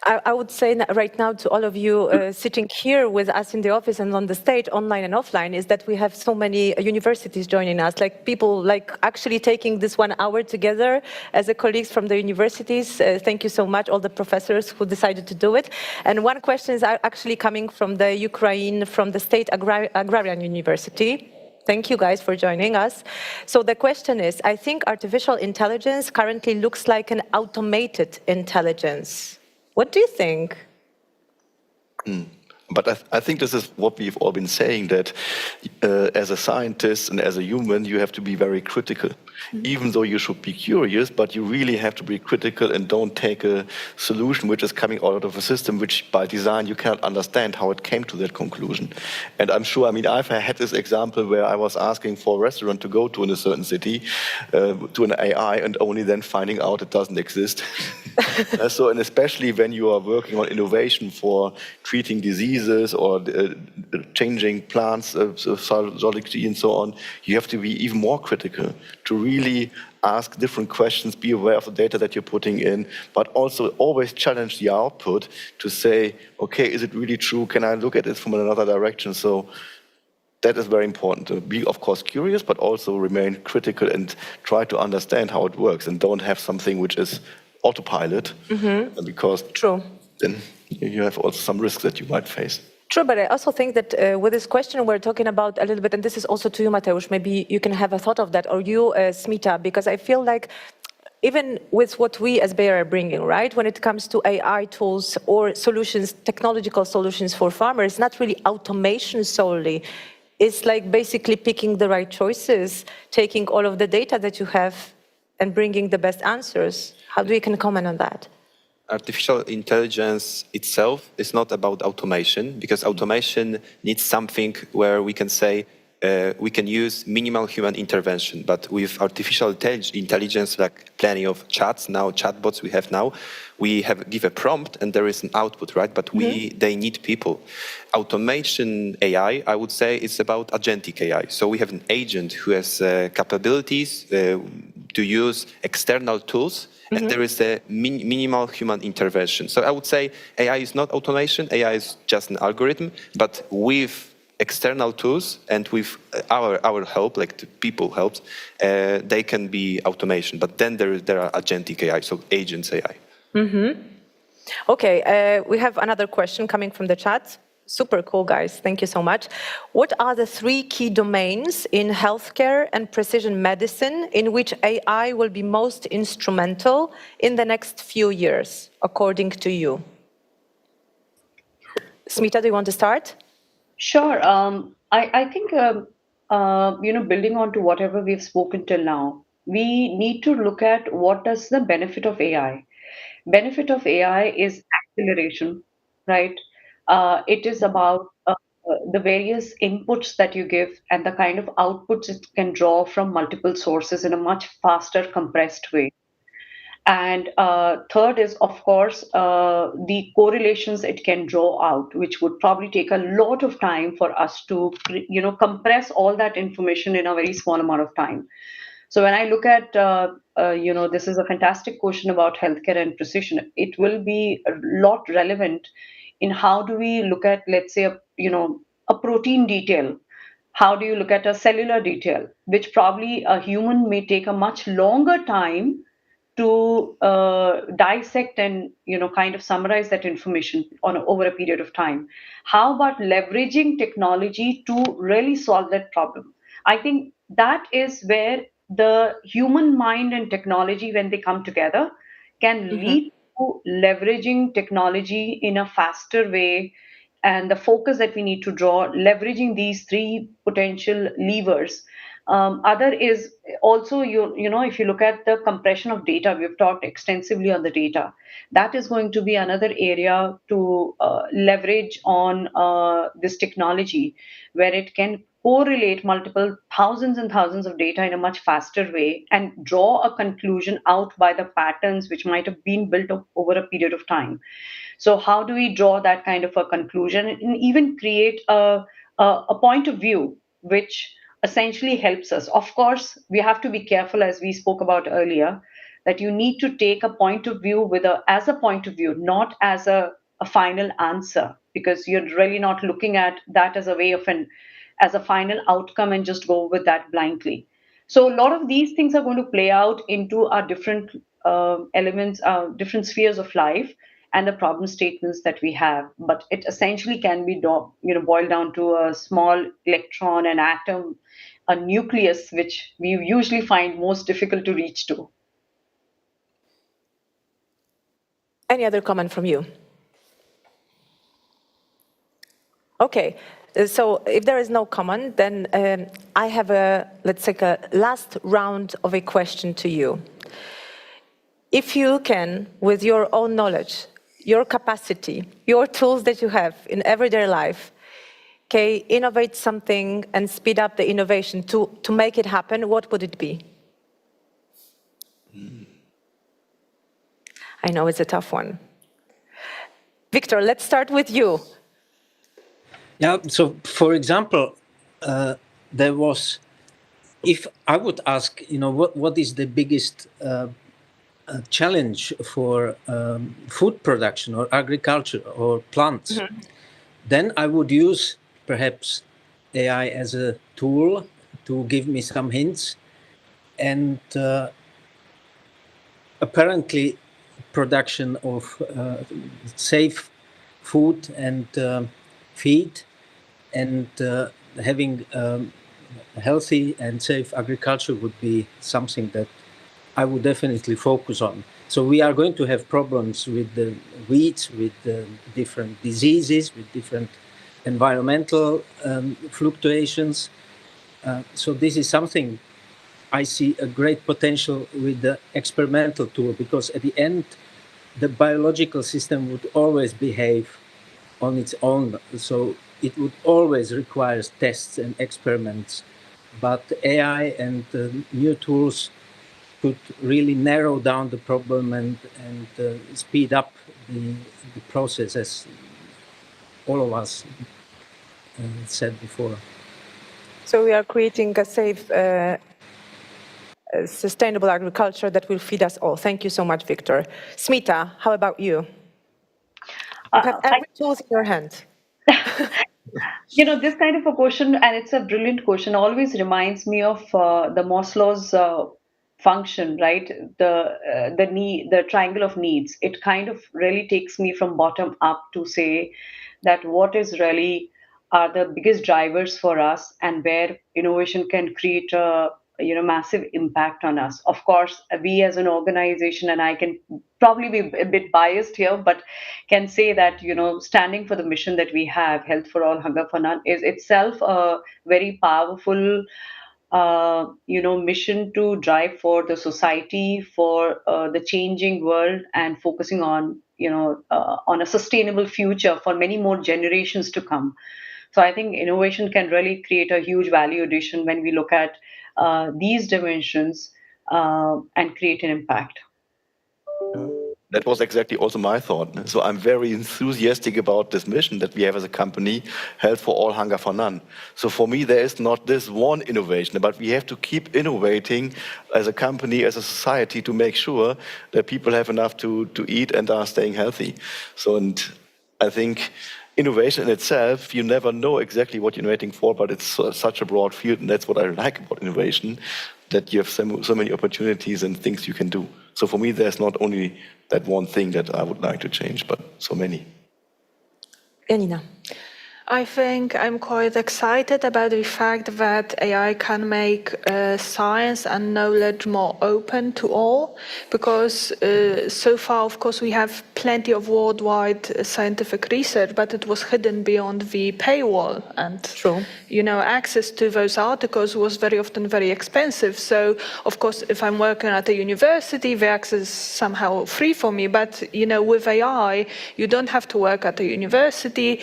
I would say right now to all of you sitting here with us in the office and on the stage, online and offline, is that we have so many universities joining us, like people like actually taking this 1 hour together as a colleagues from the universities. Thank you so much, all the professors who decided to do it. And one question is actually coming from the Ukraine, from the State Agrarian University. Thank you guys for joining us. So the question is, I think artificial intelligence currently looks like an automated intelligence. What do you think? But I think this is what we've all been saying, that as a scientist and as a human, you have to be very critical. Even though you should be curious, but you really have to be critical and don't take a solution which is coming out of a system which by design you cannot understand how it came to that conclusion. And I'm sure, I've had this example where I was asking for a restaurant to go to in a certain city, to an AI, and only then finding out it doesn't exist. So, and especially when you are working on innovation for treating diseases or changing plants, zoology and so on, you have to be even more critical to really ask different questions, be aware of the data that you're putting in, but also always challenge the output to say, okay, is it really true? Can I look at it from another direction? So that is very important, to be, of course, curious, but also remain critical and try to understand how it works and don't have something which is autopilot, because then you have also some risks that you might face. True, but I also think that with this question we're talking about a little bit, and this is also to you, Mateusz, maybe you can have a thought of that, or you, Smita, because I feel like even with what we as Bayer are bringing, right, when it comes to AI tools or solutions, technological solutions for farmers, not really automation solely. It's like basically picking the right choices, taking all of the data that you have and bringing the best answers. How do you can comment on that? Artificial intelligence itself is not about automation, because automation needs something where we can say we can use minimal human intervention. But with artificial intelligence, like plenty of chatbots we have now, we give a prompt and there is an output, right? But they need people. Automation AI, I would say, is about agentic AI. So we have an agent who has capabilities to use external tools, and there is a minimal human intervention. So I would say AI is not automation, AI is just an algorithm, but with external tools and with our help, like the people help, they can be automation. But then there are agentic AI, so agents AI. Okay, we have another question coming from the chat. Super cool, guys. Thank you so much. What are the 3 key domains in healthcare and precision medicine in which AI will be most instrumental in the next few years, according to you? Smita, do you want to start? Sure. I think, building on to whatever we've spoken till now, we need to look at what does the benefit of AI. Benefit of AI is acceleration, right? It is about the various inputs that you give and the kind of outputs it can draw from multiple sources in a much faster, compressed way. And third is, of course, the correlations it can draw out, which would probably take a lot of time for us to, compress all that information in a very small amount of time. So when I look at, this is a fantastic question about healthcare and precision. It will be a lot relevant in how do we look at, let's say, a protein detail. How do you look at a cellular detail, which probably a human may take a much longer time to dissect and kind of summarize that information over a period of time. How about leveraging technology to really solve that problem? I think that is where the human mind and technology, when they come together, can lead to leveraging technology in a faster way, and the focus that we need to draw, leveraging these three potential levers. Other is also, if you look at the compression of data, we've talked extensively on the data. That is going to be another area to leverage on this technology, where it can correlate multiple thousands and thousands of data in a much faster way and draw a conclusion out by the patterns which might have been built up over a period of time. So how do we draw that kind of a conclusion and even create a point of view which essentially helps us? Of course, we have to be careful, as we spoke about earlier, that you need to take a point of view as a point of view, not as a final answer, because you're really not looking at that as a way of as a final outcome and just go with that blindly. So a lot of these things are going to play out into our different elements, different spheres of life, and the problem statements that we have. But it essentially can be boiled down to a small electron, an atom, a nucleus, which we usually find most difficult to reach to. Any other comment from you? Okay, so if there is no comment, then I have let's take a last round of a question to you. If you can, with your own knowledge, your capacity, your tools that you have in everyday life, okay, innovate something and speed up the innovation to make it happen, what would it be? I know it's a tough one. Victor, let's start with you. Yeah, so for example, there was, if I would ask, what is the biggest challenge for food production or agriculture or plants, then I would use perhaps AI as a tool to give me some hints. And apparently production of safe food and feed and having healthy and safe agriculture would be something that I would definitely focus on. So we are going to have problems with the weeds, with different diseases, with different environmental fluctuations. So this is something I see a great potential with the experimental tool, because at the end, the biological system would always behave on its own. So it would always require tests and experiments. But AI and new tools could really narrow down the problem and speed up the process, as all of us said before. So we are creating a safe, sustainable agriculture that will feed us all. Thank you so much, Victor. Smita, how about you? You have every tool in your hand. This kind of a question, and it's a brilliant question, always reminds me of the Maslow's function, right? The triangle of needs. It kind of really takes me from bottom up to say that what is really are the biggest drivers for us, and where innovation can create a massive impact on us. Of course, we as an organization, and I can probably be a bit biased here, but can say that standing for the mission that we have, Health for All, Hunger for None, is itself a very powerful mission to drive for the society, for the changing world, and focusing on on a sustainable future for many more generations to come. So I think innovation can really create a huge value addition when we look at these dimensions and create an impact. That was exactly also my thought. So I'm very enthusiastic about this mission that we have as a company, Health for All, Hunger for None. So for me, there is not this one innovation, but we have to keep innovating as a company, as a society, to make sure that people have enough to eat and are staying healthy. So, and I think innovation in itself, you never know exactly what you're innovating for, but it's such a broad field, and that's what I like about innovation, that you have so many opportunities and things you can do. So for me, there's not only that one thing that I would like to change, but so many. Janina. I think I'm quite excited about the fact that AI can make science and knowledge more open to all, because so far, of course, we have plenty of worldwide scientific research, but it was hidden beyond the paywall. And, True. Access to those articles was very often very expensive. So, of course, if I'm working at a university, the access is somehow free for me. But, with AI, you don't have to work at a university.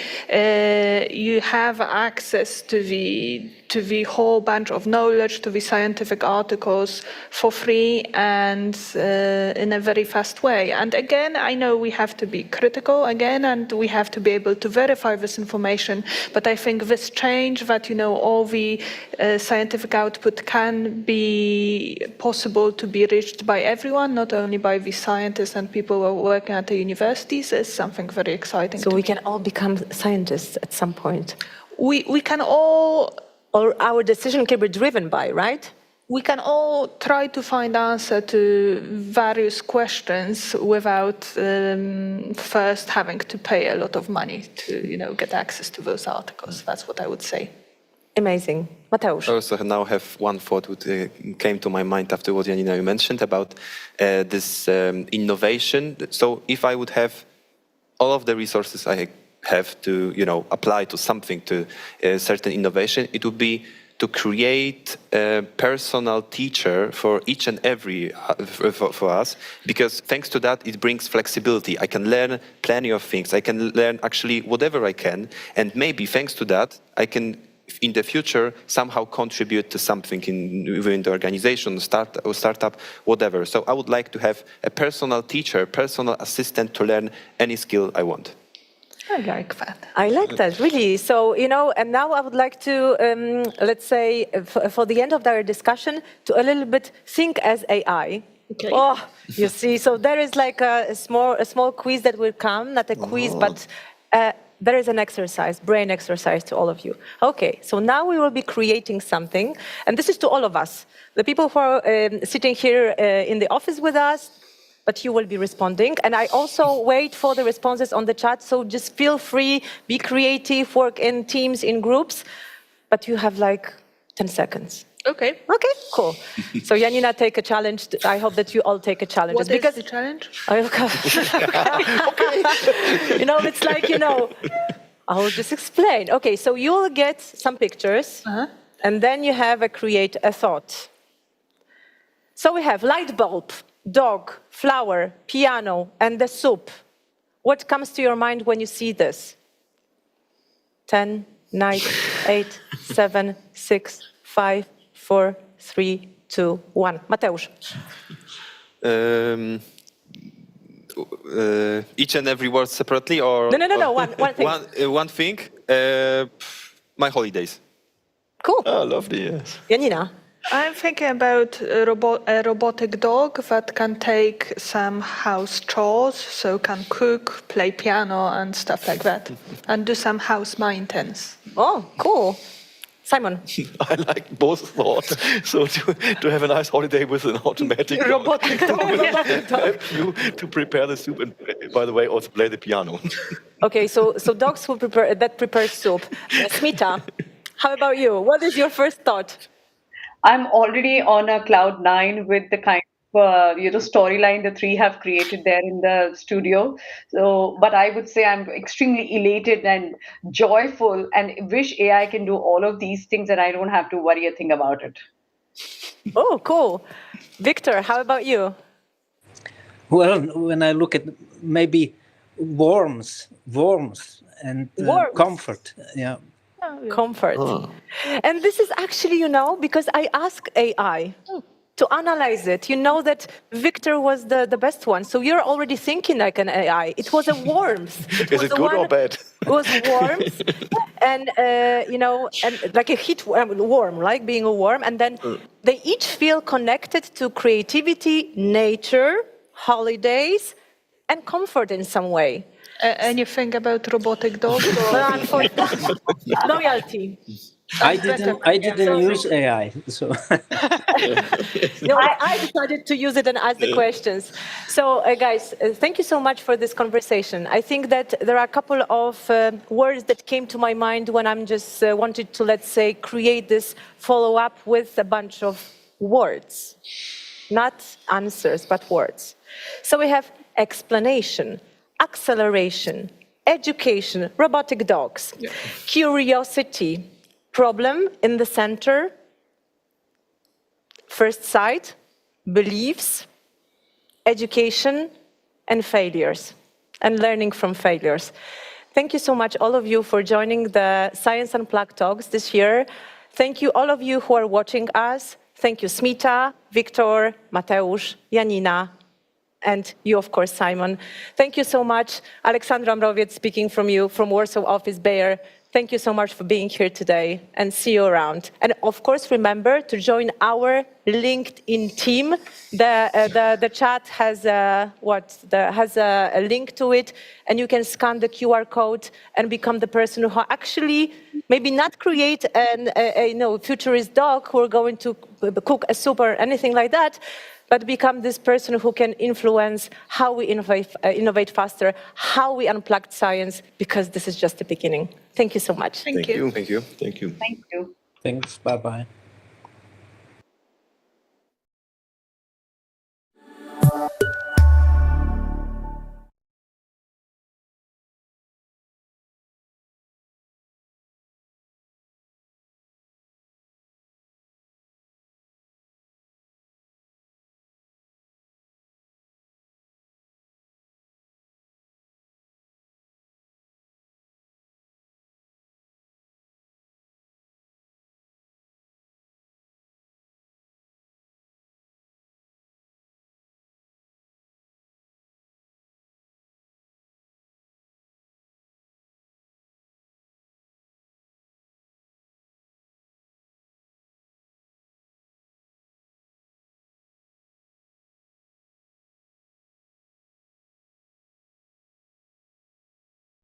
You have access to the whole bunch of knowledge, to the scientific articles for free and in a very fast way. And again, I know we have to be critical again, and we have to be able to verify this information. But I think this change that, all the scientific output can be possible to be reached by everyone, not only by the scientists and people who are working at the universities, is something very exciting. So we can all become scientists at some point. We can all, or our decision can be driven by, right? We can all try to find answer to various questions without first having to pay a lot of money to, get access to those articles. That's what I would say. Amazing. Mateusz. I also now have one thought that came to my mind after what Janina you mentioned about this innovation. So if I would have all of the resources I have to, apply to something, to a certain innovation, it would be to create a personal teacher for each and every for us, because thanks to that it brings flexibility. I can learn plenty of things. I can learn actually whatever I can, and maybe thanks to that I can in the future somehow contribute to something within the organization, startup, whatever. So I would like to have a personal teacher, personal assistant to learn any skill I want. I like that. I like that, really. So, and now I would like to, let's say, for the end of our discussion, to a little bit think as AI. Okay. Oh, you see, so there is like a small quiz that will come, not a quiz, but there is an exercise, brain exercise to all of you. Okay, so now we will be creating something, and this is to all of us. The people who are sitting here in the office with us, but you will be responding. And I also wait for the responses on the chat, so just feel free, be creative, work in teams, in groups, but you have like 10 seconds. Okay. Okay, cool. So Janina, take a challenge. I hope that you all take a challenge. What is the challenge? Okay. It's like, I will just explain. Okay, so you'll get some pictures, and then you have create a thought. So we have light bulb, dog, flower, piano, and the soup. What comes to your mind when you see this? 10, 9, 8, 7, 6, 5, 4, 3, 2, 1. Mateusz. Each and every word separately, or No. One thing. One thing. My holidays. Cool. Oh, lovely. Yes. Janina. I'm thinking about a robotic dog that can take some house chores, so can cook, play piano and stuff like that, and do some house maintenance. Oh, cool. Simon. I like both thoughts. So to have a nice holiday with an automatic robotic dog. Help you to prepare the soup, and by the way, also play the piano. Okay, so dogs will prepare soup. Smita, how about you? What is your first thought? I'm already on a cloud 9 with the kind of storyline the three have created there in the studio. So, but I would say I'm extremely elated and joyful, and wish AI can do all of these things, and I don't have to worry a thing about it. Oh, cool. Victor, how about you? Well, when I look at maybe warmth and comfort, yeah. Comfort. And this is actually, because I ask AI to analyze it. You know that Victor was the best one, so you're already thinking like an AI. It was a warmth. Is it good or bad? It was warmth, and and like a heat worm, like being a worm, and then they each feel connected to creativity, nature, holidays, and comfort in some way. Anything about robotic dogs? Loyalty. I didn't use AI, so No, I decided to use it and ask the questions. So, guys, thank you so much for this conversation. I think that there are a couple of words that came to my mind when I'm just wanted to, let's say, create this follow-up with a bunch of words, not answers, but words. So we have explanation, acceleration, education, robotic dogs, curiosity, problem in the center, first sight, beliefs, education, and failures, and learning from failures. Thank you so much, all of you, for joining the Science Unplugged talks this year. Thank you, all of you who are watching us. Thank you, Smita, Victor, Mateusz, Janina, and you, of course, Simon. Thank you so much. Aleksandra Mrowiec speaking from Warsaw office, Bayer. Thank you so much for being here today, and see you around. And of course, remember to join our LinkedIn team. The chat has a link to it, and you can scan the QR code and become the person who actually maybe not create a futurist dog who are going to cook a soup or anything like that, but become this person who can influence how we innovate faster, how we unplug science, because this is just the beginning. Thank you so much. Thank you. Thank you. Thank you. Thank you. thanks. Bye-bye.